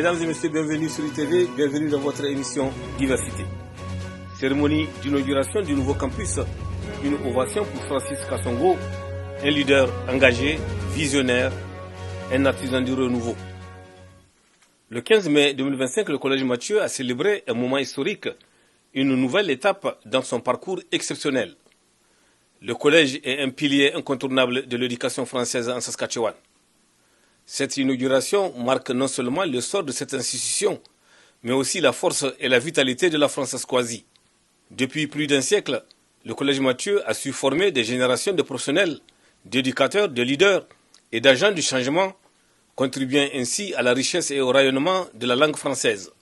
Mesdames et messieurs, bienvenue sur ITV, bienvenue dans votre émission Diversité. Cérémonie d'inauguration du nouveau campus, une ovation pour Francis Kassongo, un leader engagé, visionnaire, un artisan du renouveau. Le 15 mai 2025, le Collège Mathieu a célébré un moment historique, une nouvelle étape dans son parcours exceptionnel. Le collège est un pilier incontournable de l'éducation française en Saskatchewan. Cette inauguration marque non seulement le sort de cette institution, mais aussi la force et la vitalité de la Françaiscoisie. Depuis plus d'un siècle, le Collège Mathieu a su former des générations de professionnels, d'éducateurs, de leaders et d'agents du changement, contribuant ainsi à la richesse et au rayonnement de la langue française.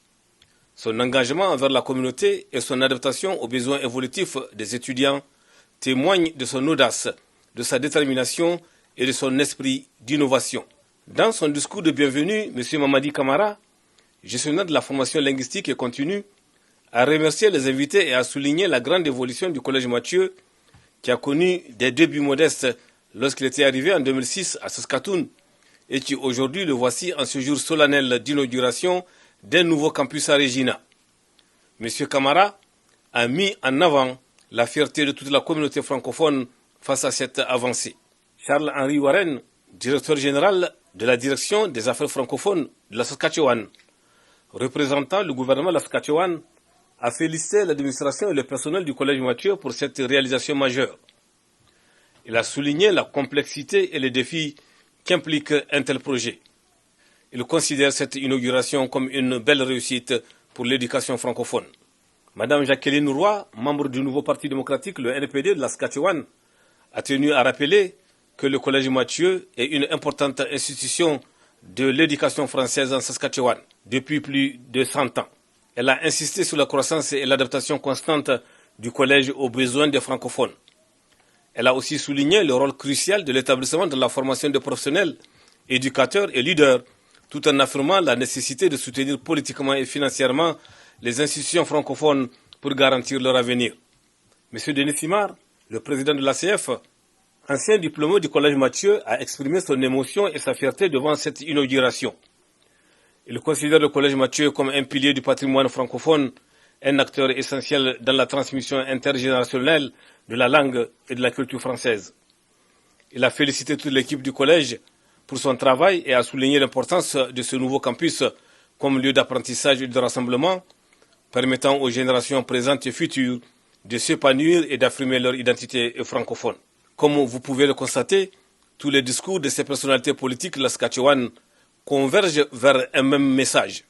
Son engagement envers la communauté et son adaptation aux besoins évolutifs des étudiants témoignent de son audace, de sa détermination et de son esprit d'innovation. Dans son discours de bienvenue, M. Mamadi Camara, gestionnaire de la formation linguistique et continue, a remercié les invités et a souligné la grande évolution du Collège Mathieu, qui a connu des débuts modestes lorsqu'il était arrivé en 2006 à Saskatoon et qui aujourd'hui le voici en ce jour solennel d'inauguration d'un nouveau campus à Regina. M. Camara a mis en avant la fierté de toute la communauté francophone face à cette avancée. Charles-Henri Warren, directeur général de la direction des affaires francophones de la Saskatchewan, représentant le gouvernement de la Saskatchewan, a félicité l'administration et le personnel du Collège Mathieu pour cette réalisation majeure. Il a souligné la complexité et les défis qu'implique un tel projet. Il considère cette inauguration comme une belle réussite pour l'éducation francophone. Madame Jacqueline Roy, membre du nouveau Parti démocratique, le NPD de la Saskatchewan, a tenu à rappeler que le Collège Mathieu est une importante institution de l'éducation française en Saskatchewan depuis plus de 100 ans. Elle a insisté sur la croissance et l'adaptation constante du collège aux besoins des francophones. Elle a aussi souligné le rôle crucial de l'établissement de la formation des professionnels, éducateurs et leaders, tout en affirmant la nécessité de soutenir politiquement et financièrement les institutions francophones pour garantir leur avenir. M. Denis Simard, le président de l'ACF, ancien diplômé du Collège Mathieu, a exprimé son émotion et sa fierté devant cette inauguration. Il considère le Collège Mathieu comme un pilier du patrimoine francophone, un acteur essentiel dans la transmission intergénérationnelle de la langue et de la culture française. Il a félicité toute l'équipe du collège pour son travail et a souligné l'importance de ce nouveau campus comme lieu d'apprentissage et de rassemblement, permettant aux générations présentes et futures de s'épanouir et d'affirmer leur identité francophone. Comme vous pouvez le constater, tous les discours de ces personnalités politiques de la Saskatchewan convergent vers un même message,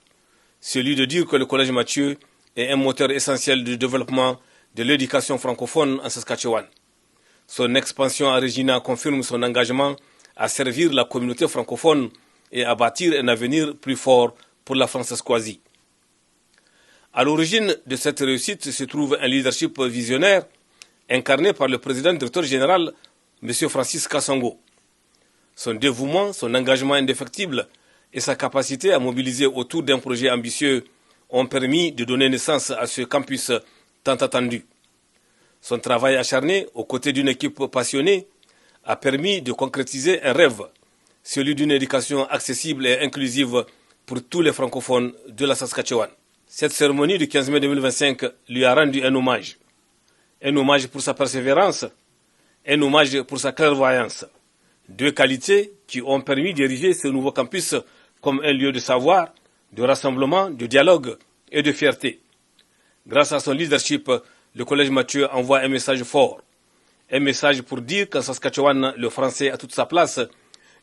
celui de dire que le Collège Mathieu est un moteur essentiel du développement de l'éducation francophone en Saskatchewan. Son expansion à Regina confirme son engagement à servir la communauté francophone et à bâtir un avenir plus fort pour la Françaiscoisie. À l'origine de cette réussite se trouve un leadership visionnaire incarné par le président directeur général, M. Francis Kassongo. Son dévouement, son engagement indéfectible et sa capacité à mobiliser autour d'un projet ambitieux ont permis de donner naissance à ce campus tant attendu. Son travail acharné, aux côtés d'une équipe passionnée, a permis de concrétiser un rêve, celui d'une éducation accessible et inclusive pour tous les francophones de la Saskatchewan. Cette cérémonie du 15 mai 2025 lui a rendu un hommage. Un hommage pour sa persévérance, un hommage pour sa clairvoyance. Deux qualités qui ont permis d'ériger ce nouveau campus comme un lieu de savoir, de rassemblement, de dialogue et de fierté. Grâce à son leadership, le Collège Mathieu envoie un message fort. Un message pour dire qu'en Saskatchewan, le français a toute sa place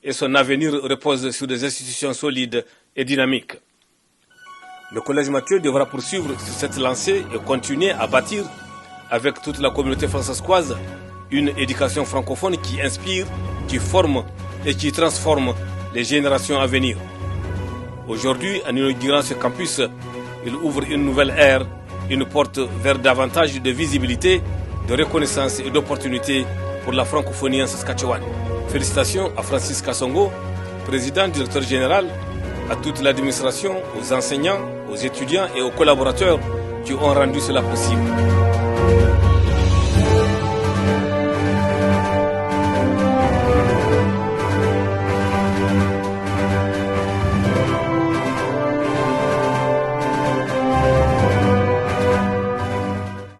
et son avenir repose sur des institutions solides et dynamiques. Le Collège Mathieu devra poursuivre sur cette lancée et continuer à bâtir avec toute la communauté françaiscoise, une éducation francophone qui inspire, qui forme et qui transforme les générations à venir. Aujourd'hui, en inaugurant ce campus, il ouvre une nouvelle ère, une porte vers davantage de visibilité, de reconnaissance et d'opportunités pour la francophonie en Saskatchewan. Félicitations à Francis Kassongo, président, directeur général, à toute l'administration, aux enseignants, aux étudiants et aux collaborateurs qui ont rendu cela possible.